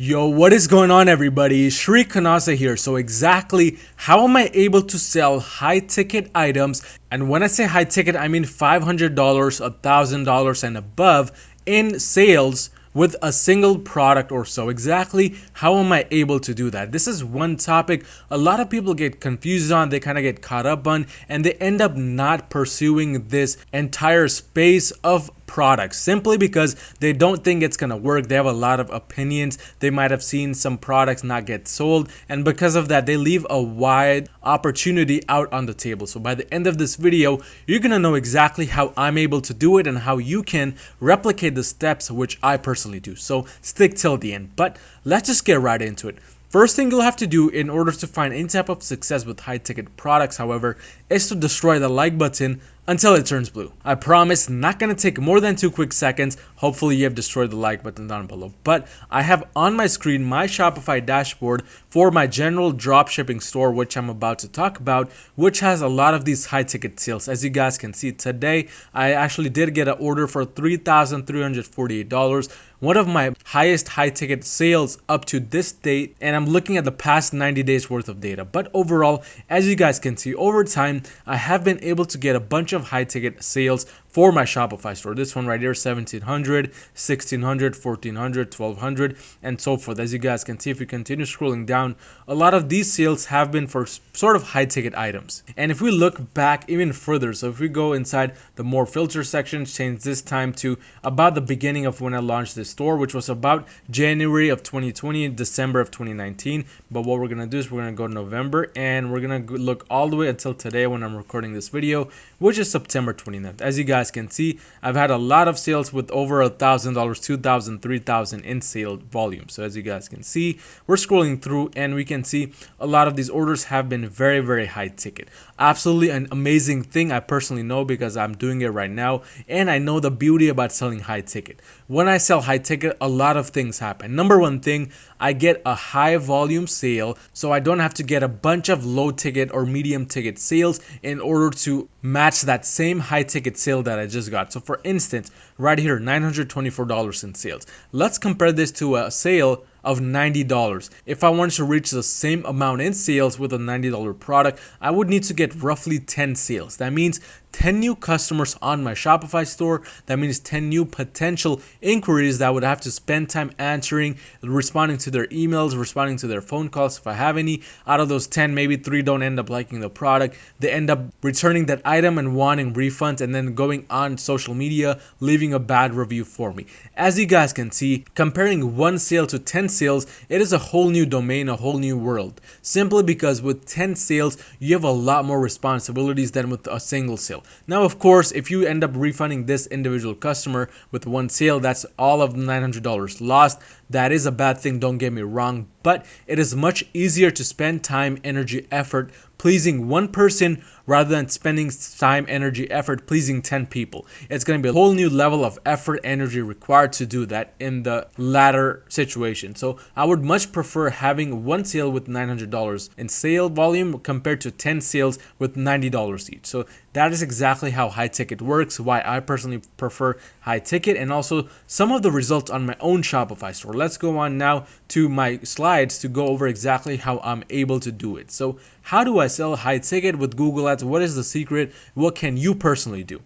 Yo, what is going on, everybody? Shri Kanase here. So exactly how am I able to sell high ticket items? And when I say high ticket, I mean $500, $1,000 and above in sales with a single product or so. Exactly how am I able to do that? This is one topic a lot of people get confused on, they kind of get caught up on, and they end up not pursuing this entire space of products simply because they don't think it's gonna work. They have a lot of opinions. They might have seen some products not get sold, and because of that, they leave a wide opportunity out on the table. So by the end of this video, you're gonna know exactly how I'm able to do it and how you can replicate the steps which I personally do. So stick till the end. But let's just get right into it. First thing you'll have to do in order to find any type of success with high ticket products, however, is to destroy the like button until it turns blue. I promise, not gonna take more than 2 quick seconds. Hopefully you have destroyed the like button down below. But I have on my screen my Shopify dashboard for my general dropshipping store, which I'm about to talk about, which has a lot of these high ticket sales. As you guys can see today, I actually did get an order for $3,348. One of my highest high ticket sales up to this date, and I'm looking at the past 90 days worth of data. But overall, as you guys can see, over time, I have been able to get a bunch of high ticket sales for my Shopify store. This one right here, 1700, 1600, 1400, 1200, and so forth. As you guys can see, if you continue scrolling down, a lot of these sales have been for sort of high ticket items. And if we look back even further, so if we go inside the more filter section, change this time to about the beginning of when I launched this store, which was about January of 2020, December of 2019. But what we're gonna do is we're gonna go to November, and we're gonna look all the way until today when I'm recording this video, which is September 29th. As you guys can see, I've had a lot of sales with over $1,000, 2,000, 3,000 in sale volume. So as you guys can see, we're scrolling through and we can see a lot of these orders have been very, very high ticket. Absolutely an amazing thing. I personally know because I'm doing it right now, and I know the beauty about selling high ticket. When I sell high ticket, a lot of things happen. Number one thing, I get a high volume sale, so I don't have to get a bunch of low ticket or medium ticket sales in order to match that same high ticket sale that I just got. So for instance, right here, $924 in sales. Let's compare this to a sale of $90. If I wanted to reach the same amount in sales with a $90 product, I would need to get roughly 10 sales. That means 10 new customers on my Shopify store. That means 10 new potential inquiries that I would have to spend time answering, responding to their emails, responding to their phone calls if I have any. Out of those 10, maybe 3 don't end up liking the product. They end up returning that item and wanting refunds, and then going on social media, leaving a bad review for me. As you guys can see, comparing one sale to 10 sales, it is a whole new domain, a whole new world. Simply because with 10 sales, you have a lot more responsibilities than with a single sale. Now, of course, if you end up refunding this individual customer with one sale, that's all of the $900 lost. That is a bad thing, don't get me wrong, but it is much easier to spend time, energy, effort pleasing one person rather than spending time, energy, effort pleasing 10 people. It's going to be a whole new level of effort, energy required to do that in the latter situation. So I would much prefer having one sale with $900 in sale volume compared to 10 sales with $90 each. So that is exactly how high ticket works, why I personally prefer high ticket, and also some of the results on my own Shopify store. Let's go on now to my slides to go over exactly how I'm able to do it. So how do I sell high ticket with Google Ads? What is the secret? What can you personally do?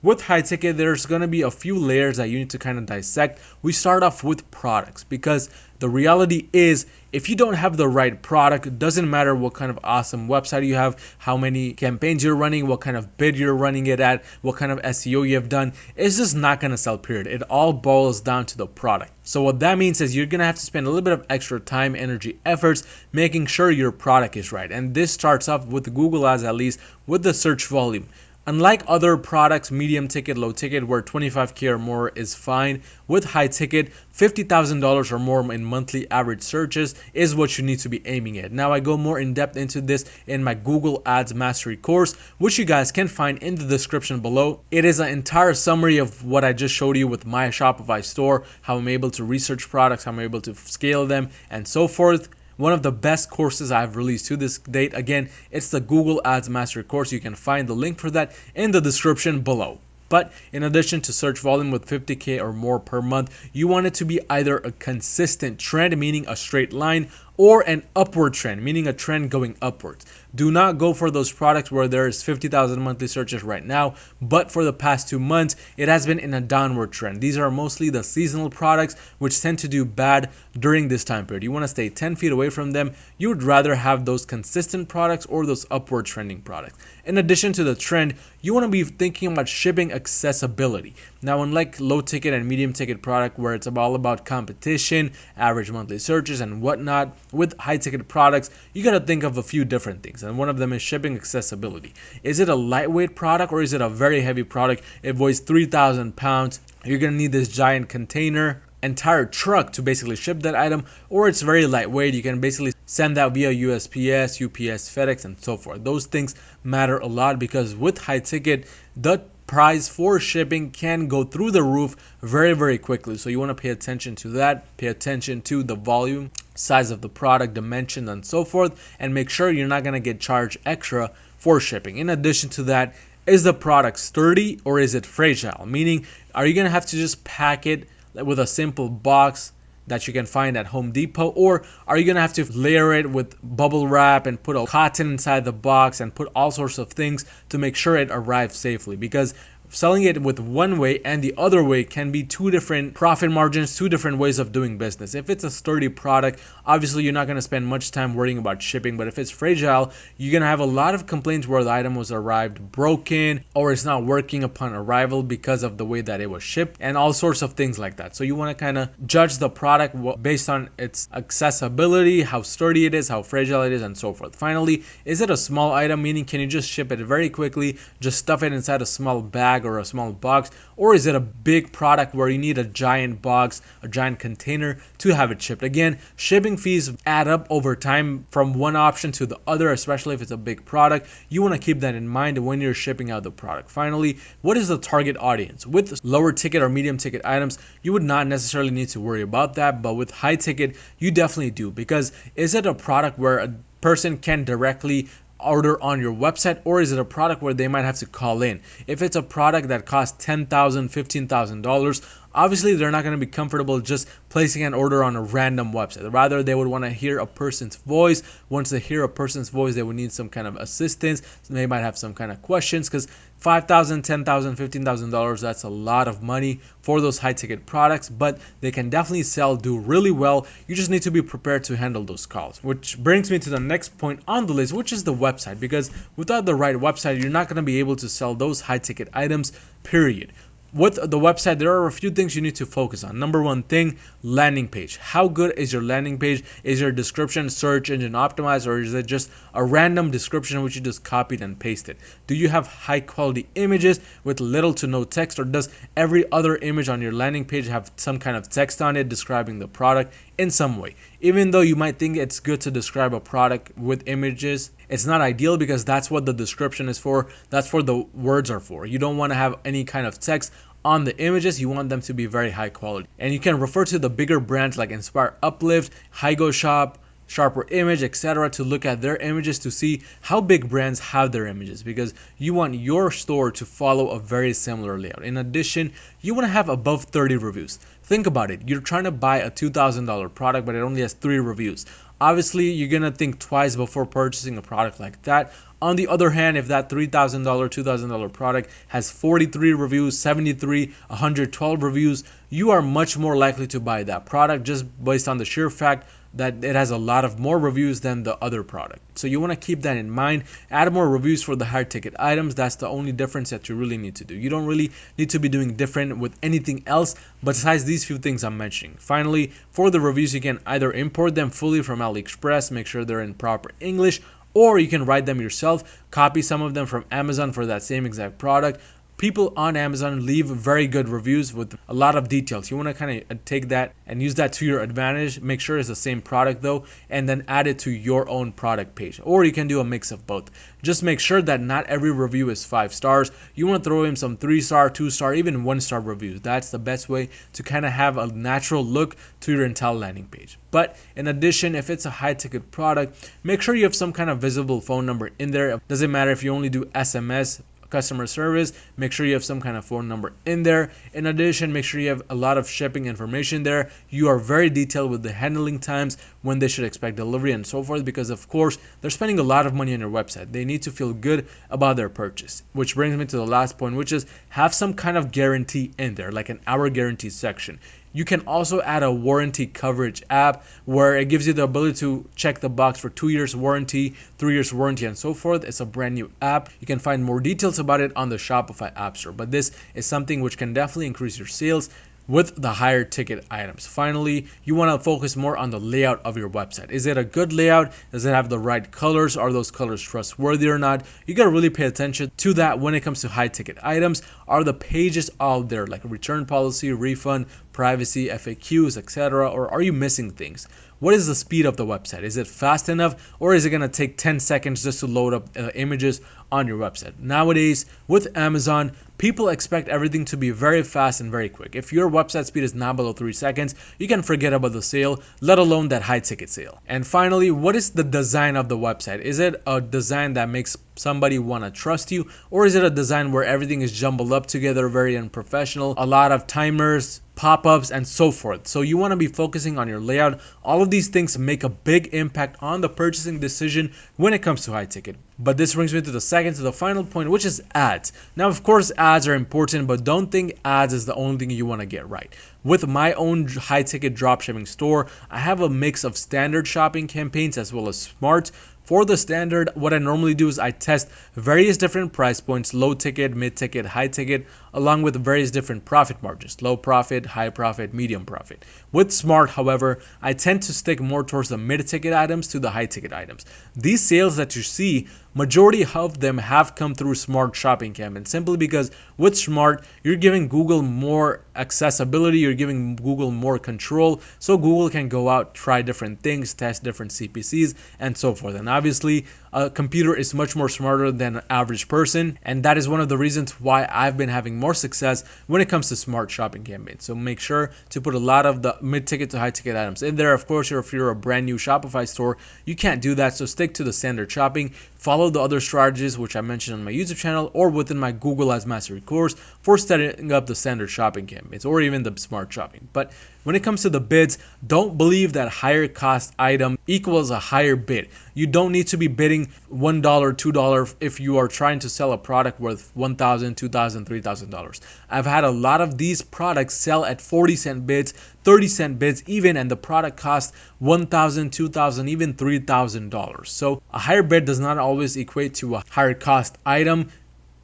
With high ticket, there's going to be a few layers that you need to kind of dissect. We start off with products, because the reality is if you don't have the right product, it doesn't matter what kind of awesome website you have, how many campaigns you're running, what kind of bid you're running it at, what kind of SEO you have done, it's just not going to sell, period. It all boils down to the product. So what that means is you're going to have to spend a little bit of extra time, energy, efforts making sure your product is right. And this starts off with Google Ads, at least with the search volume. Unlike other products, medium ticket, low ticket, where 25K or more is fine, with high ticket, $50,000 or more in monthly average searches is what you need to be aiming at. Now, I go more in depth into this in my Google Ads Mastery course, which you guys can find in the description below. It is an entire summary of what I just showed you with my Shopify store, how I'm able to research products, how I'm able to scale them, and so forth. One of the best courses I've released to this date. Again, it's the Google Ads Mastery course. You can find the link for that in the description below. But in addition to search volume with 50K or more per month, you want it to be either a consistent trend, meaning a straight line, or an upward trend, meaning a trend going upwards. Do not go for those products where there's 50,000 monthly searches right now, but for the past 2 months, it has been in a downward trend. These are mostly the seasonal products, which tend to do bad during this time period. You want to stay 10 feet away from them. You would rather have those consistent products or those upward trending products. In addition to the trend, you want to be thinking about shipping accessibility. Now, unlike low ticket and medium ticket product where it's all about competition, average monthly searches and whatnot, with high ticket products, you got to think of a few different things. And one of them is shipping accessibility. Is it a lightweight product or is it a very heavy product? It weighs 3,000 pounds. You're going to need this giant container, entire truck to basically ship that item, or it's very lightweight. You can basically send that via USPS, UPS, FedEx, and so forth. Those things matter a lot because with high ticket, the price for shipping can go through the roof very, very quickly. So you want to pay attention to that. Pay attention to the volume, size of the product, dimension, and so forth, and make sure you're not going to get charged extra for shipping. In addition to that, is the product sturdy or is it fragile? Meaning, are you going to have to just pack it with a simple box that you can find at Home Depot, or are you gonna have to layer it with bubble wrap and put a cotton inside the box and put all sorts of things to make sure it arrives safely? Because selling it with one way and the other way can be two different profit margins, two different ways of doing business. If it's a sturdy product, obviously you're not going to spend much time worrying about shipping, but if it's fragile, you're going to have a lot of complaints where the item was arrived broken or it's not working upon arrival because of the way that it was shipped and all sorts of things like that. So you want to kind of judge the product based on its accessibility, how sturdy it is, how fragile it is, and so forth. Finally, is it a small item, meaning can you just ship it very quickly, just stuff it inside a small bag or a small box, or is it a big product where you need a giant box, a giant container to have it shipped? Again, shipping fees add up over time from one option to the other, especially if it's a big product. You want to keep that in mind when you're shipping out the product. Finally, what is the target audience? With lower ticket or medium ticket items, you would not necessarily need to worry about that, but with high ticket, you definitely do, because is it a product where a person can directly order on your website, or is it a product where they might have to call in? If it's a product that costs $10,000, $15,000, obviously they're not going to be comfortable just placing an order on a random website. Rather, they would want to hear a person's voice. Once they hear a person's voice, they would need some kind of assistance. So they might have some kind of questions, because $5,000, $10,000, $15,000, that's a lot of money for those high ticket products, but they can definitely do really well. You just need to be prepared to handle those calls, which brings me to the next point on the list, which is the website, because without the right website, you're not going to be able to sell those high ticket items, period. With the website, there are a few things you need to focus on. Number one thing, landing page. How good is your landing page? Is your description search engine optimized, or is it just a random description which you just copied and pasted? Do you have high quality images with little to no text, or does every other image on your landing page have some kind of text on it describing the product in some way? Even though you might think it's good to describe a product with images, it's not ideal, because that's what the description is for. That's what the words are for. You don't want to have any kind of text on the images. You want them to be very high quality. And you can refer to the bigger brands like Inspire Uplift, Higo Shop, Sharper Image, etc. to look at their images to see how big brands have their images, because you want your store to follow a very similar layout. In addition, you want to have above 30 reviews. Think about it. You're trying to buy a $2,000 product, but it only has 3 reviews. Obviously, you're going to think twice before purchasing a product like that. On the other hand, if that $3,000, $2,000 product has 43 reviews, 73, 112 reviews, you are much more likely to buy that product just based on the sheer fact that it has a lot of more reviews than the other product. So you want to keep that in mind. Add more reviews for the higher ticket items. That's the only difference that you really need to do. You don't really need to be doing different with anything else besides these few things I'm mentioning. Finally, for the reviews, you can either import them fully from AliExpress, make sure they're in proper English, or you can write them yourself, copy some of them from Amazon for that same exact product. People on Amazon leave very good reviews with a lot of details. You want to kind of take that and use that to your advantage. Make sure it's the same product though, and then add it to your own product page. Or you can do a mix of both. Just make sure that not every review is 5 stars. You want to throw in some 3-star, 2-star, even 1-star reviews. That's the best way to kind of have a natural look to your entire landing page. But in addition, if it's a high ticket product, make sure you have some kind of visible phone number in there. It doesn't matter if you only do SMS, customer service, make sure you have some kind of phone number in there. In addition, make sure you have a lot of shipping information there. You are very detailed with the handling times, when they should expect delivery and so forth, because of course they're spending a lot of money on your website. They need to feel good about their purchase, which brings me to the last point, which is have some kind of guarantee in there, like an hour guarantee section. You can also add a warranty coverage app where it gives you the ability to check the box for 2 years warranty, 3 years warranty, and so forth. It's a brand new app. You can find more details about it on the Shopify App Store, but this is something which can definitely increase your sales with the higher ticket items. Finally, you want to focus more on the layout of your website. Is it a good layout? Does it have the right colors? Are those colors trustworthy or not? You got to really pay attention to that when it comes to high ticket items. Are the pages out there, like return policy, refund, privacy, FAQs, etc., or are you missing things? What is the speed of the website? Is it fast enough, or is it going to take 10 seconds just to load up images on your website? Nowadays, with Amazon, people expect everything to be very fast and very quick. If your website speed is not below 3 seconds, you can forget about the sale, let alone that high ticket sale. And finally, what is the design of the website? Is it a design that makes somebody want to trust you, or is it a design where everything is jumbled up together, very unprofessional, a lot of timers, pop-ups, and so forth? So you want to be focusing on your layout. All of these things make a big impact on the purchasing decision when it comes to high ticket. But this brings me to the final point, which is ads. Now, of course, ads are important, but don't think ads is the only thing you want to get right. With my own high ticket dropshipping store, I have a mix of standard shopping campaigns as well as smart. For the standard, what I normally do is I test various different price points, low ticket, mid ticket, high ticket, along with various different profit margins, low profit, high profit, medium profit. With smart, however, I tend to stick more towards the mid ticket items to the high ticket items. These sales that you see, majority of them have come through smart shopping campaigns, simply because with smart, you're giving Google more accessibility, you're giving Google more control, so Google can go out, try different things, test different CPCs, and so forth. And obviously, a computer is much more smarter than an average person, and that is one of the reasons why I've been having more success when it comes to smart shopping campaigns. So make sure to put a lot of the mid-ticket to high-ticket items in there. Of course, if you're a brand new Shopify store, you can't do that, so stick to the standard shopping. Follow the other strategies which I mentioned on my YouTube channel or within my Google Ads Mastery course for setting up the standard shopping campaigns or even the smart shopping. But when it comes to the bids, don't believe that higher cost item equals a higher bid. You don't need to be bidding $1, $2 if you are trying to sell a product worth $1,000, $2,000, $3,000. I've had a lot of these products sell at 40-cent bids, 30-cent bids even, and the product costs $1,000, $2,000, even $3,000. So a higher bid does not always equate to a higher cost item.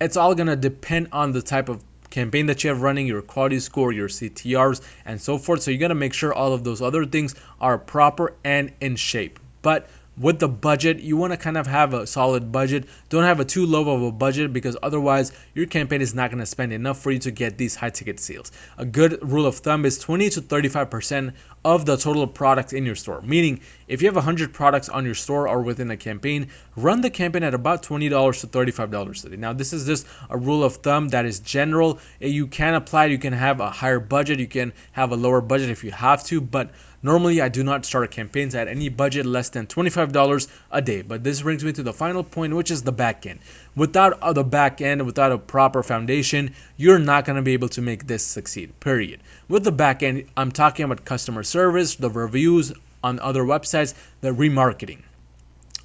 It's all going to depend on the type of campaign that you have running, your quality score, your CTRs, and so forth. So you got to make sure all of those other things are proper and in shape. But with the budget, you want to kind of have a solid budget. Don't have a too low of a budget, because otherwise your campaign is not going to spend enough for you to get these high ticket sales. A good rule of thumb is 20 to 35% of the total products in your store. Meaning, if you have 100 products on your store or within a campaign, run the campaign at about $20 to $35 a day. Now, this is just a rule of thumb that is general. You can apply it. You can have a higher budget. You can have a lower budget if you have to, but normally, I do not start campaigns at any budget less than $25 a day. But this brings me to the final point, which is the back end. Without the back end, without a proper foundation, you're not going to be able to make this succeed, period. With the back end, I'm talking about customer service, the reviews on other websites, the remarketing.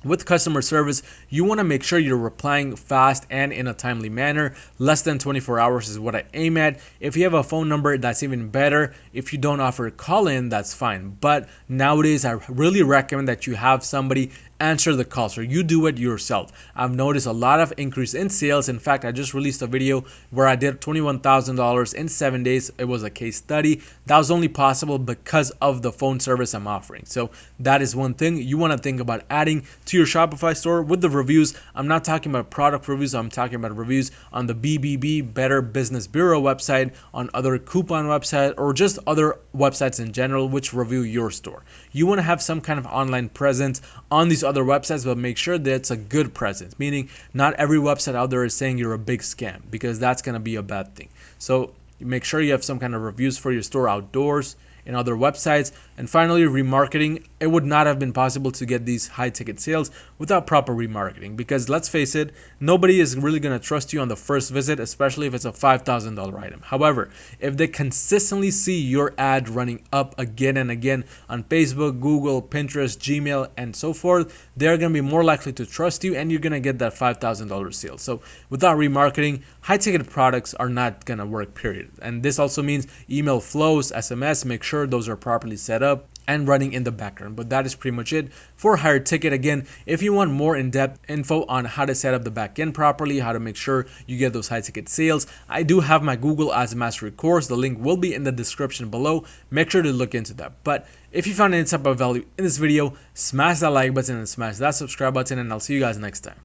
With customer service, you want to make sure you're replying fast and in a timely manner. Less than 24 hours is what I aim at. If you have a phone number, that's even better. If you don't offer a call-in, that's fine. But nowadays, I really recommend that you have somebody answer the calls, or you do it yourself. I've noticed a lot of increase in sales. In fact, I just released a video where I did $21,000 in 7 days. It was a case study. That was only possible because of the phone service I'm offering. So that is one thing you want to think about adding to your Shopify store. With the reviews, I'm not talking about product reviews. I'm talking about reviews on the BBB, Better Business Bureau website, on other coupon websites, or just other websites in general which review your store. You want to have some kind of online presence on these other websites, but make sure that it's a good presence, meaning not every website out there is saying you're a big scam, because that's going to be a bad thing. So make sure you have some kind of reviews for your store outdoors. in other websites. And finally, remarketing. It would not have been possible to get these high ticket sales without proper remarketing, because let's face it, nobody is really going to trust you on the first visit, especially if it's a $5,000 item. However, if they consistently see your ad running up again and again on Facebook, Google, Pinterest, Gmail, and so forth, they're going to be more likely to trust you, and you're going to get that $5,000 sale. So without remarketing, high ticket products are not going to work, period. And this also means email flows, SMS, make sure those are properly set up and running in the background. But that is pretty much it for higher ticket. Again, if you want more in-depth info on how to set up the backend properly, how to make sure you get those high ticket sales, I do have my Google Ads Mastery course. The link will be in the description below. Make sure to look into that. But if you found any type of value in this video, smash that like button and smash that subscribe button, and I'll see you guys next time.